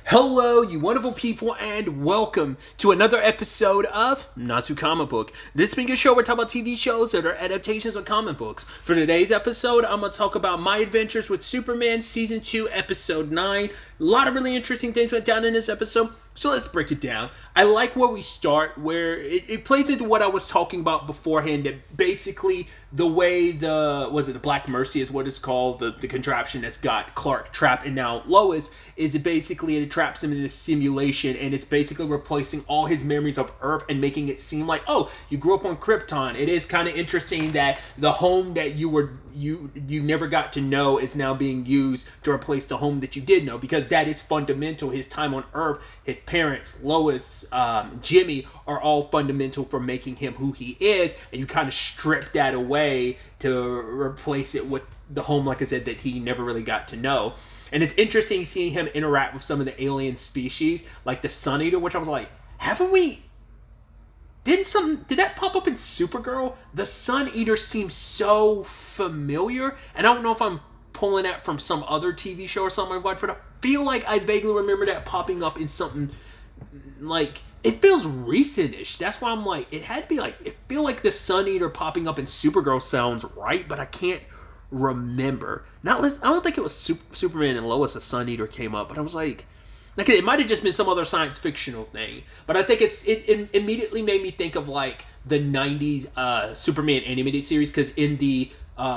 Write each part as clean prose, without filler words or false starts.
Hello, you wonderful people, and welcome to another episode of Not Too Comic Book. This being a show where we talk about TV shows that are adaptations of comic books. For today's episode, I'm going to talk about My Adventures with Superman Season 2, Episode 9. A lot of really interesting things went down in this episode, so let's break it down. I like where we start, where it plays into what I was talking about beforehand, that basically the way the Black Mercy is what it's called, the contraption that's got Clark trapped and now Lois, is it basically it traps him in a simulation, and it's basically replacing all his memories of Earth and making it seem like, oh, you grew up on Krypton. It is kind of interesting that the home that you never got to know is now being used to replace the home that you did know, because that is fundamental. His time on Earth, his parents, Lois, Jimmy, are all fundamental for making him who he is, and you kind of strip that away to replace it with the home, like I said, that he never really got to know. And it's interesting seeing him interact with some of the alien species, like the Sun Eater, which I was like, did that pop up in Supergirl? The Sun Eater seems so familiar, and I don't know if I'm pulling that from some other TV show or something I've watched, but I feel like I vaguely remember that popping up in something, like, it feels recent-ish. That's why I'm like, it had to be like, it feel like the Sun Eater popping up in Supergirl sounds right, but I can't remember. I don't think it was Superman and Lois, a Sun Eater came up, but I was like it might have just been some other science fictional thing. But I think it immediately made me think of like the 90s Superman animated series, because in the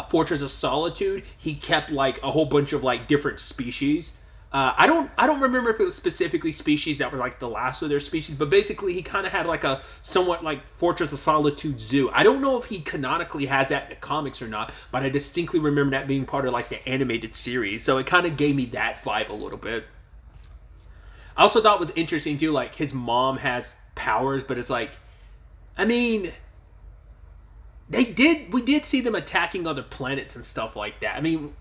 Fortress of Solitude, he kept like a whole bunch of like different species. I don't remember if it was specifically species that were like the last of their species, but basically he kind of had like a somewhat like Fortress of Solitude zoo. I don't know if he canonically has that in the comics or not, but I distinctly remember that being part of like the animated series. So it kind of gave me that vibe a little bit. I also thought it was interesting too, like his mom has powers, but it's like, I mean, we did see them attacking other planets and stuff like that. I mean,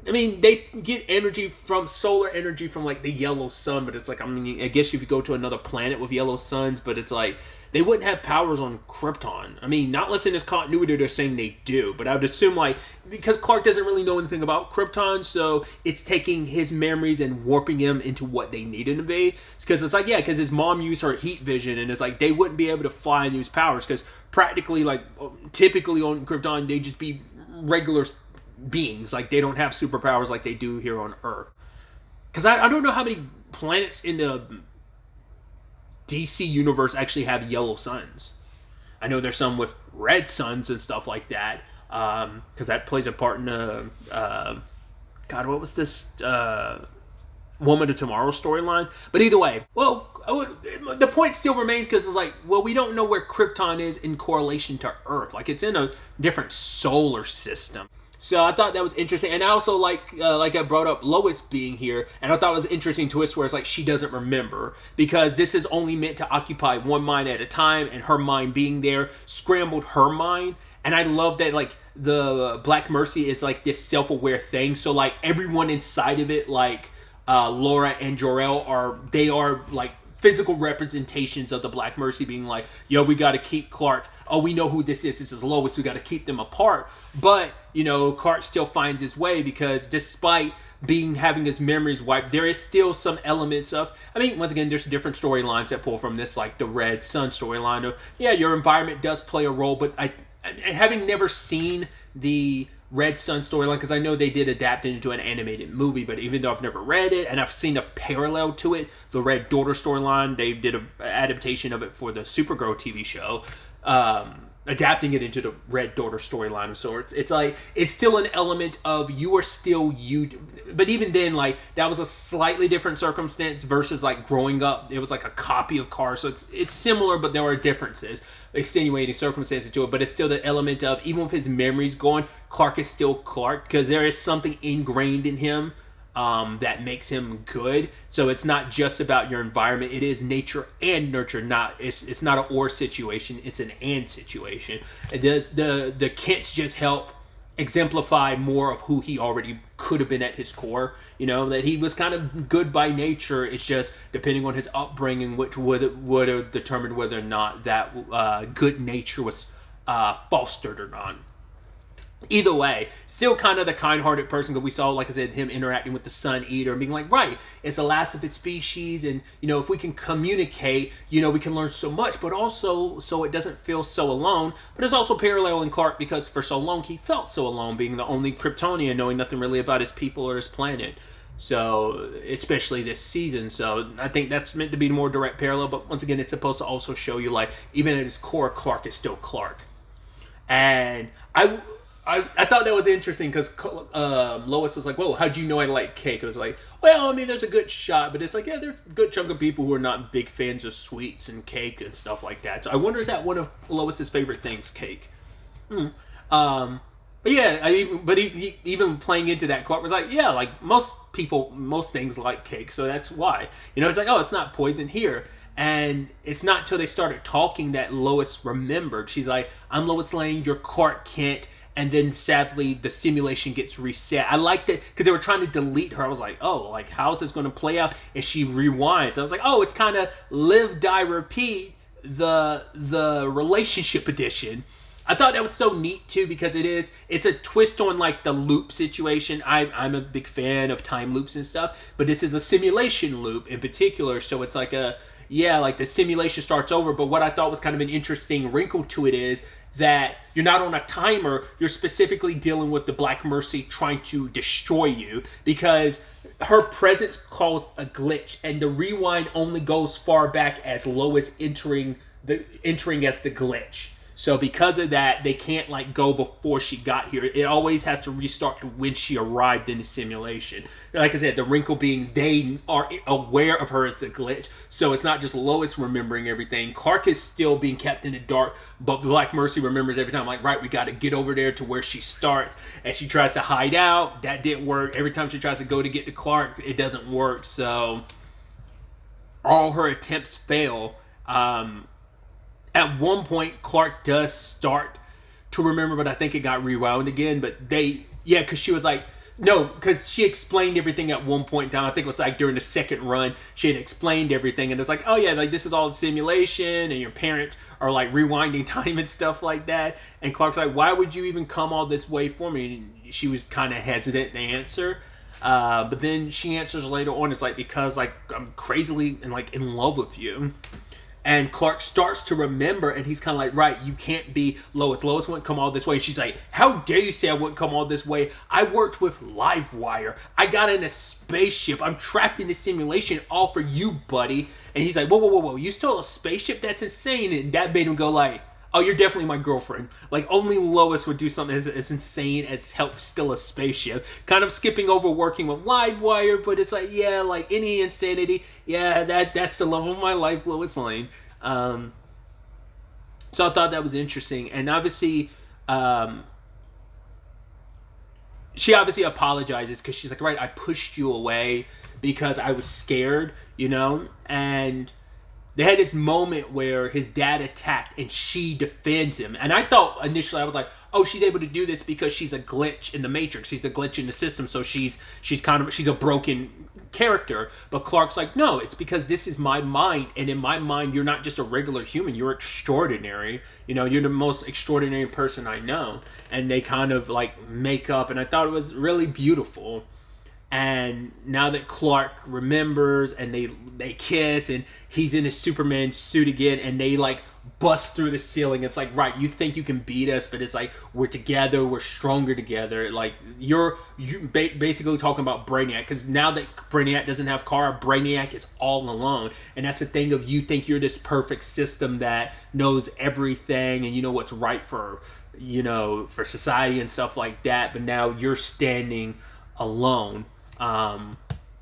they get energy from solar energy from like the yellow sun, but it's like, I mean, I guess if you go to another planet with yellow suns, but it's like they wouldn't have powers on Krypton. I mean, not unless in this continuity they're saying they do, but I would assume like, because Clark doesn't really know anything about Krypton, so it's taking his memories and warping him into what they need him to be. Because it's like, yeah, because his mom used her heat vision, and it's like they wouldn't be able to fly and use powers, because practically, like, typically on Krypton, they just be regular beings. Like, they don't have superpowers like they do here on Earth. Because I don't know how many planets in the DC universe actually have yellow suns. I know there's some with red suns and stuff like that, because that plays a part in the God, what was this Woman of Tomorrow storyline? But either way, well, the point still remains, because it's like, well, we don't know where Krypton is in correlation to Earth. Like, it's in a different solar system. So I thought that was interesting. And I also like I brought up Lois being here, and I thought it was an interesting twist where it's like she doesn't remember, because this is only meant to occupy one mind at a time, and her mind being there scrambled her mind. And I love that, like, the Black Mercy is like this self-aware thing. So like everyone inside of it, like Laura and Jor-El, are like physical representations of the Black Mercy, being like, yo, we got to keep Clark. Oh, we know who this is. This is Lois. We got to keep them apart. But, you know, Clark still finds his way, because despite having his memories wiped, there is still some elements of, I mean, once again, there's different storylines that pull from this, like the Red Sun storyline of, yeah, your environment does play a role, but having never seen the Red Sun storyline, because I know they did adapt it into an animated movie, but even though I've never read it, and I've seen a parallel to it, the Red Daughter storyline, they did an adaptation of it for the Supergirl TV show, adapting it into the Red Daughter storyline of sorts. It's like, it's still an element of you are still you, but even then, like, that was a slightly different circumstance versus like growing up, it was like a copy of Cars, so it's similar, but there are differences, extenuating circumstances to it. But it's still the element of, even with his memories gone, Clark is still Clark, because there is something ingrained in him that makes him good. So it's not just about your environment, it is nature and nurture. It's not an or situation, it's an and situation. The Kents just help exemplify more of who he already could have been at his core. You know, that he was kind of good by nature. It's just depending on his upbringing, which would have determined whether or not that good nature was fostered or not. either way, still kind of the kind-hearted person, because we saw, like I said, him interacting with the Sun Eater and being like, right, it's the last of its species, and if we can communicate, we can learn so much, but also so it doesn't feel so alone. But there's also parallel in Clark, because for so long he felt so alone, being the only Kryptonian, knowing nothing really about his people or his planet. So, especially this season. So, I think that's meant to be more direct parallel, but once again, it's supposed to also show you, like, even at his core, Clark is still Clark. And I thought that was interesting, because Lois was like, "Whoa, how'd you know I like cake?" I was like, "Well, I mean, there's a good shot, but it's like, yeah, there's a good chunk of people who are not big fans of sweets and cake and stuff like that." So I wonder, is that one of Lois's favorite things, cake? But yeah, even playing into that, Clark was like, "Yeah, like most people, most things like cake, so that's why." It's like, "Oh, it's not poison here." And it's not till they started talking that Lois remembered. She's like, "I'm Lois Lane, you're Clark Kent." And then sadly, the simulation gets reset. I liked it because they were trying to delete her. I was like, "Oh, like how's this going to play out?" And she rewinds. I was like, "Oh, it's kind of live, die, repeat, the relationship edition." I thought that was so neat too, because it's a twist on like the loop situation. I'm a big fan of time loops and stuff, but this is a simulation loop in particular. So it's like like the simulation starts over. But what I thought was kind of an interesting wrinkle to it is that you're not on a timer, you're specifically dealing with the Black Mercy trying to destroy you, because her presence caused a glitch, and the rewind only goes far back as Lois entering as the glitch. So because of that, they can't like go before she got here. It always has to restart to when she arrived in the simulation. Like I said, the wrinkle being they are aware of her as the glitch. So it's not just Lois remembering everything. Clark is still being kept in the dark, but Black Mercy remembers every time. Like, right, we got to get over there to where she starts. And she tries to hide out. That didn't work. Every time she tries to go to get to Clark, it doesn't work. So all her attempts fail. At one point, Clark does start to remember, but I think it got rewound again. But because she was like, no, because she explained everything at one point down. I think it was like during the second run, she had explained everything. And it's like, oh yeah, like this is all simulation, and your parents are like rewinding time and stuff like that. And Clark's like, why would you even come all this way for me? And she was kind of hesitant to answer. But then she answers later on. It's like, because like I'm crazily and like in love with you. And Clark starts to remember, and he's kind of like, right, you can't be Lois. Lois wouldn't come all this way. And she's like, how dare you say I wouldn't come all this way? I worked with Livewire. I got in a spaceship. I'm trapped in this simulation all for you, buddy. And he's like, whoa. You stole a spaceship? That's insane. And that made him go like, oh, you're definitely my girlfriend. Like, only Lois would do something as insane as help steal a spaceship. Kind of skipping over working with Livewire, but it's like, yeah, like any insanity. Yeah, that's the love of my life, Lois Lane. So I thought that was interesting. And obviously, she obviously apologizes because she's like, right, I pushed you away because I was scared, and they had this moment where his dad attacked and she defends him. And I thought initially, I was like, oh, she's able to do this because she's a glitch in the Matrix. She's a glitch in the system. So she's a broken character. But Clark's like, no, it's because this is my mind. And in my mind, you're not just a regular human. You're extraordinary. You're the most extraordinary person I know. And they kind of like make up. And I thought it was really beautiful. And now that Clark remembers, and they kiss, and he's in his Superman suit again, and they like bust through the ceiling. It's like, right, you think you can beat us, but it's like, we're together, we're stronger together. Like you basically talking about Brainiac, because now that Brainiac doesn't have Kara, Brainiac is all alone. And that's the thing of, you think you're this perfect system that knows everything and you know what's right for society and stuff like that, but now you're standing alone.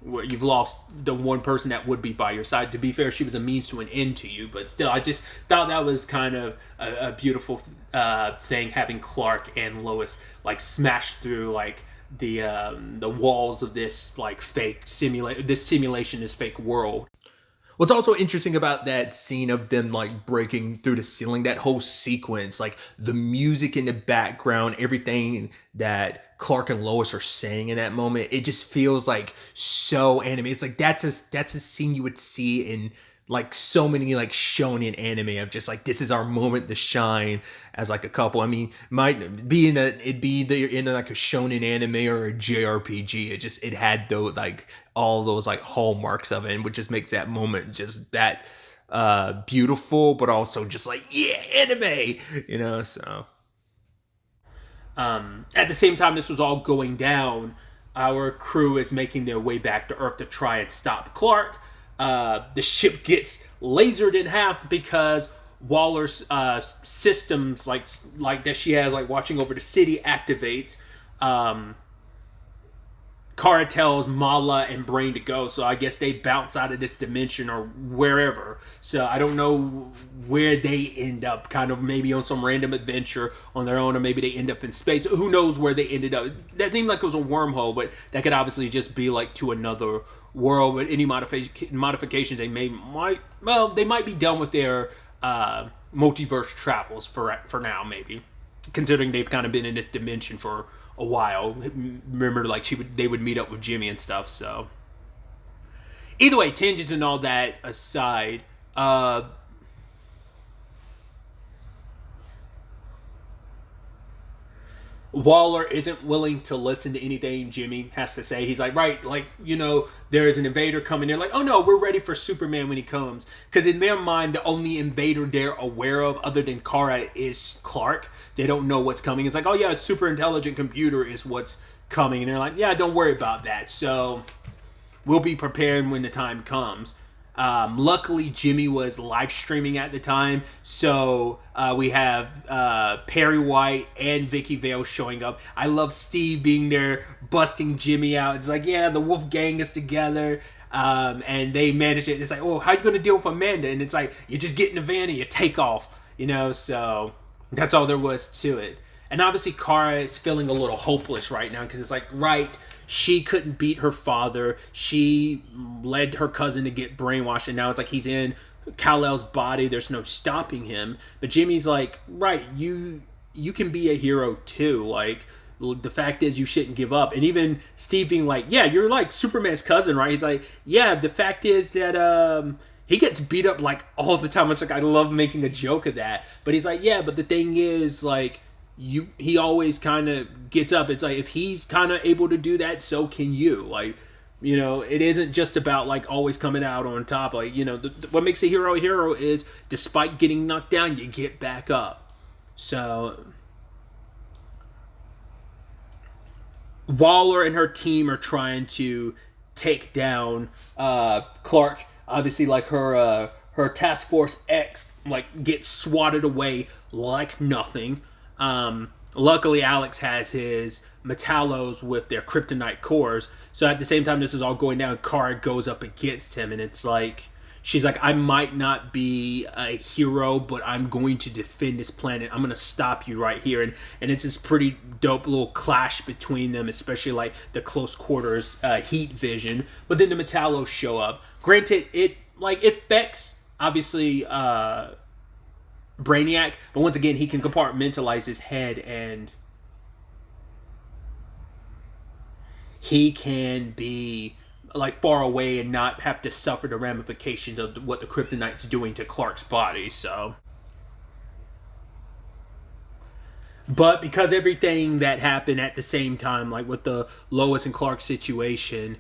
Where you've lost the one person that would be by your side. To be fair, she was a means to an end to you, but still, I just thought that was kind of a beautiful thing, having Clark and Lois like smash through like the walls of this like fake simulation, this fake world. What's also interesting about that scene of them like breaking through the ceiling, that whole sequence, like the music in the background, everything that Clark and Lois are saying in that moment, it just feels like so animated. It's like that's a scene you would see in like so many like shonen anime of just like, this is our moment to shine as like a couple. I mean, might be it'd be either in like a shonen anime or a JRPG. It had those like all those like hallmarks of it, and which just makes that moment just that beautiful, but also just like, yeah, anime, so at the same time this was all going down, our crew is making their way back to Earth to try and stop Clark. The ship gets lasered in half because Waller's systems, like that she has, like watching over the city, activates. Kara tells Mala and Brain to go, so I guess they bounce out of this dimension or wherever. So I don't know where they end up, kind of maybe on some random adventure on their own, or maybe they end up in space. Who knows where they ended up? That seemed like it was a wormhole, but that could obviously just be like to another world. But any modifications they might be done with their multiverse travels for now, maybe, considering they've kind of been in this dimension for a while. Remember, like they would meet up with Jimmy and stuff. So either way, tangents and all that aside, Waller isn't willing to listen to anything Jimmy has to say. He's like, right, like, there's an invader coming in. Like, oh no, we're ready for Superman when he comes. Because in their mind, the only invader they're aware of, other than Kara, is Clark. They don't know what's coming. It's like, oh yeah, a super intelligent computer is what's coming. And they're like, yeah, don't worry about that. So we'll be prepared when the time comes. Luckily, Jimmy was live streaming at the time, so we have Perry White and Vicky Vale showing up. I love Steve being there, busting Jimmy out. It's like, yeah, the Wolf Gang is together, and they managed it. It's like, oh, how you gonna deal with Amanda? And it's like, you just get in the van and you take off, So that's all there was to it. And obviously, Kara is feeling a little hopeless right now because it's like, right, she couldn't beat her father. She led her cousin to get brainwashed, and now it's like he's in Kal-El's body. There's no stopping him. But Jimmy's like, right, you can be a hero too. Like, the fact is you shouldn't give up. And even Steve being like, yeah, you're like Superman's cousin, right? He's like, yeah, the fact is that he gets beat up like all the time. It's like, I love making a joke of that. But he's like, yeah, but the thing is, like, he always kind of gets up. It's like, if he's kind of able to do that, so can you. Like, it isn't just about like always coming out on top. Like, what makes a hero is, despite getting knocked down, you get back up. So Waller and her team are trying to take down Clark. Obviously, like her Task Force X like gets swatted away like nothing. Luckily, Alex has his Metallos with their kryptonite cores. So at the same time this is all going down, Kara goes up against him, and it's like, she's like, I might not be a hero, but I'm going to defend this planet. I'm going to stop you right here. And it's this pretty dope little clash between them, especially like the close quarters heat vision. But then the Metallos show up. Granted, it affects, obviously, Brainiac, but once again, he can compartmentalize his head, and he can be like far away and not have to suffer the ramifications of what the kryptonite's doing to Clark's body. So, but because everything that happened at the same time, like with the Lois and Clark situation,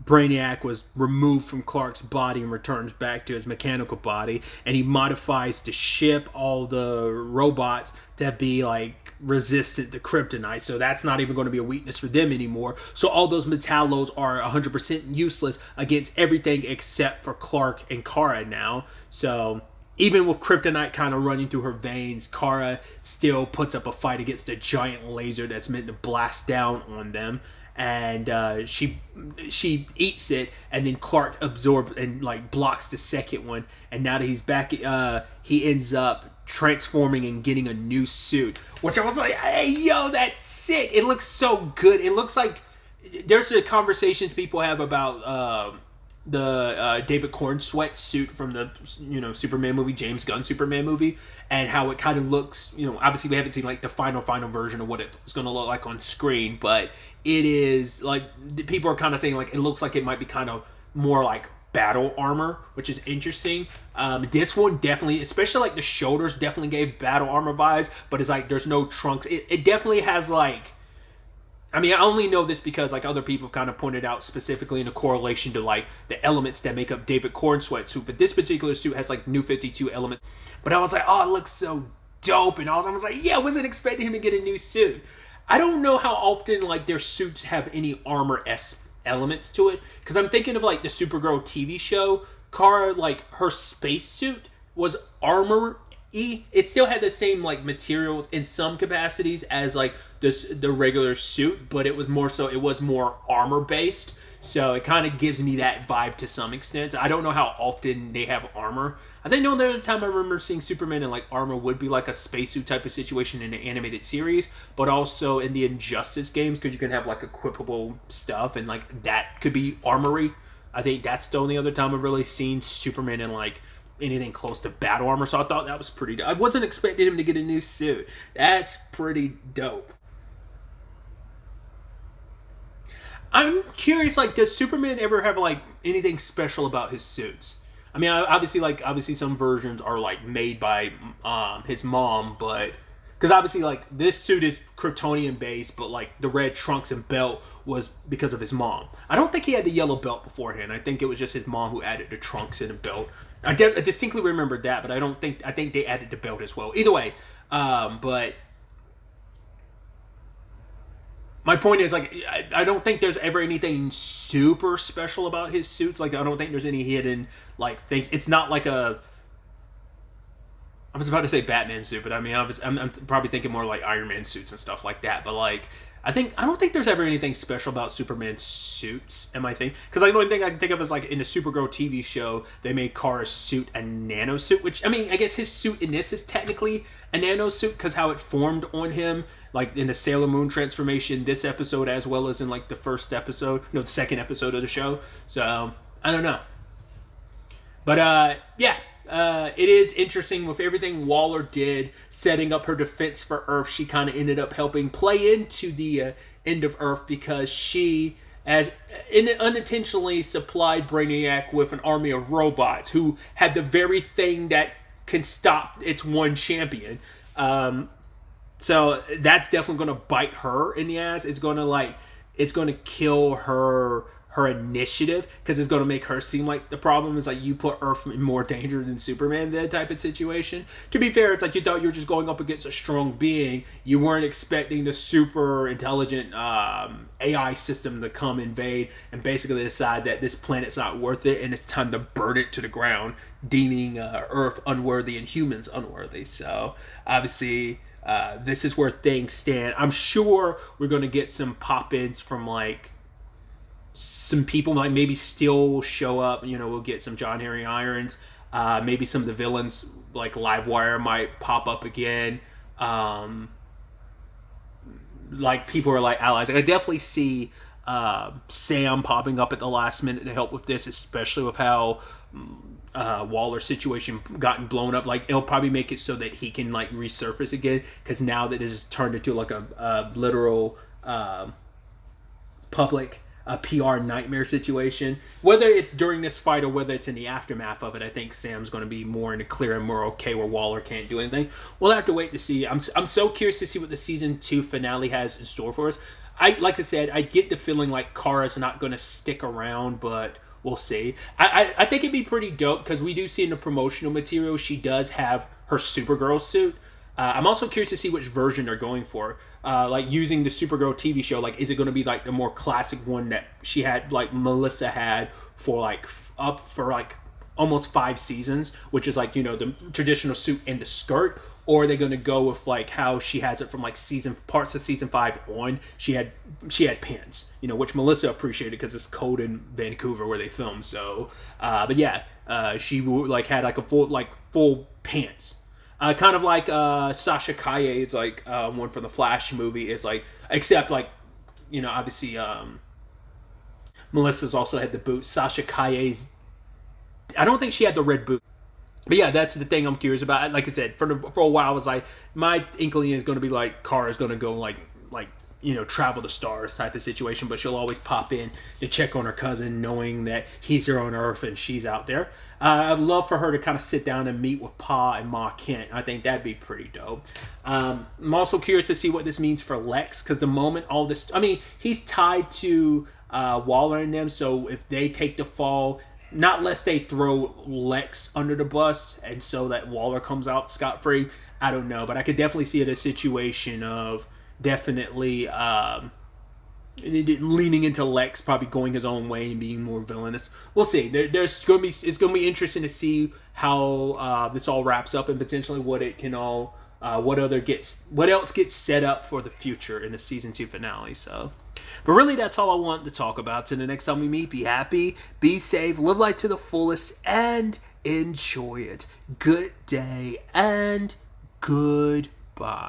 Brainiac was removed from Clark's body and returns back to his mechanical body, and he modifies the ship, all the robots, to be like resistant to kryptonite. So that's not even going to be a weakness for them anymore. So all those Metallos are 100% useless against everything except for Clark and Kara now. So even with kryptonite kind of running through her veins, Kara still puts up a fight against the giant laser that's meant to blast down on them. And she eats it, and then Clark absorbs and like blocks the second one. And now that he's back, he ends up transforming and getting a new suit, which I was like, hey, yo, that's sick. It looks so good. It looks like there's the conversations people have about the David Cornsweet suit from the Superman movie, James Gunn Superman movie, and how it kind of looks. Obviously we haven't seen like the final version of what it's going to look like on screen, but it is like people are kind of saying like it looks like it might be kind of more like battle armor, which is interesting. This one definitely, especially like the shoulders, definitely gave battle armor vibes, but it's like there's no trunks. It definitely has like, I mean, I only know this because like other people have kind of pointed out specifically in a correlation to like the elements that make up David Corn's sweatsuit. But this particular suit has like New 52 elements. But I was like, oh, it looks so dope. And I was like, yeah, I wasn't expecting him to get a new suit. I don't know how often like their suits have any armor-esque elements to it. Because I'm thinking of like the Supergirl TV show. Kara, like her spacesuit was armor-y. It still had the same like materials in some capacities as like the regular suit, but it was more armor based. So it kind of gives me that vibe to some extent. I don't know how often they have armor. I think the only other time I remember seeing Superman in like armor would be like a spacesuit type of situation in an animated series, but also in the Injustice games, because you can have like equipable stuff and like that could be armory. I think that's the only other time I've really seen Superman in like anything close to battle armor, so I thought that was pretty dope. I wasn't expecting him to get a new suit. That's pretty dope. I'm curious, like, does Superman ever have like anything special about his suits? I mean, obviously some versions are like made by his mom, but because obviously like this suit is Kryptonian based, but like the red trunks and belt was because of his mom. I don't think he had the yellow belt beforehand. I think it was just his mom who added the trunks and the belt. I distinctly remembered that, but I think they added the belt as well. Either way, but my point is, like, I don't think there's ever anything super special about his suits. Like, I don't think there's any hidden, like, things. It's not like a... I was about to say Batman suit, but I mean, I'm probably thinking more like Iron Man suits and stuff like that. But, like, I don't think there's ever anything special about Superman's suits, am I think? Because like, the only thing I can think of is, like, in the Supergirl TV show, they made Kara's suit a nano suit, which, I mean, I guess his suit in this is technically a nano suit because how it formed on him, like in the Sailor Moon transformation this episode, as well as in like the second episode of the show. So I don't know, but it is interesting with everything Waller did setting up her defense for Earth. She kind of ended up helping play into the end of Earth because she unintentionally supplied Brainiac with an army of robots who had the very thing that can stop its one champion. So that's definitely going to bite her in the ass. It's going to kill her initiative because it's going to make her seem like the problem is like you put Earth in more danger than Superman, that type of situation. To be fair, it's like you thought you were just going up against a strong being. You weren't expecting the super intelligent AI system to come invade and basically decide that this planet's not worth it and it's time to burn it to the ground, deeming Earth unworthy and humans unworthy. So obviously this is where things stand. I'm sure we're going to get some pop-ins from like some people, like maybe Steel will show up. You know, we'll get some John Henry Irons. Maybe some of the villains like Livewire might pop up again. Like people are like allies. Like, I definitely see Sam popping up at the last minute to help with this, especially with how Waller's situation gotten blown up. Like, it'll probably make it so that he can like resurface again, because now that this is turned into like a literal public PR nightmare situation. Whether it's during this fight or whether it's in the aftermath of it, I think Sam's going to be more in the clear and more okay where Waller can't do anything. We'll have to wait to see. I'm so curious to see what the season 2 finale has in store for us. Like I said, I get the feeling like Kara's not going to stick around, but we'll see. I think it'd be pretty dope because we do see in the promotional material she does have her Supergirl suit. I'm also curious to see which version they're going for. Like using the Supergirl TV show, like is it going to be like the more classic one that she had, like Melissa had for like up for like almost 5 seasons, which is like, you know, the traditional suit and the skirt, or are they going to go with like how she has it from like parts of season 5 on? She had pants, you know, which Melissa appreciated because it's cold in Vancouver where they film. So, but yeah, she like had like a full pants. Kind of like Sasha Calle's like one for the Flash movie is like, except like, you know, obviously Melissa's also had the boots. Sasha Calle's, I don't think she had the red boot. But yeah, that's the thing I'm curious about. Like I said, for a while I was like, my inkling is going to be like Kara's going to go like travel the stars type of situation, but she'll always pop in to check on her cousin, knowing that he's here on Earth and she's out there. I'd love for her to kind of sit down and meet with Pa and Ma Kent. I think that'd be pretty dope. I'm also curious to see what this means for Lex, because the moment all this, he's tied to Waller and them, so if they take the fall, not lest they throw Lex under the bus and so that Waller comes out scot-free, I don't know, but I could definitely see it a situation of definitely leaning into Lex probably going his own way and being more villainous. We'll see. It's going to be interesting to see how this all wraps up, and potentially what it can all what else gets set up for the future in the season 2 finale. So, but really, that's all I want to talk about. Till the next time we meet, be happy, be safe, live life to the fullest, and enjoy it. Good day and goodbye.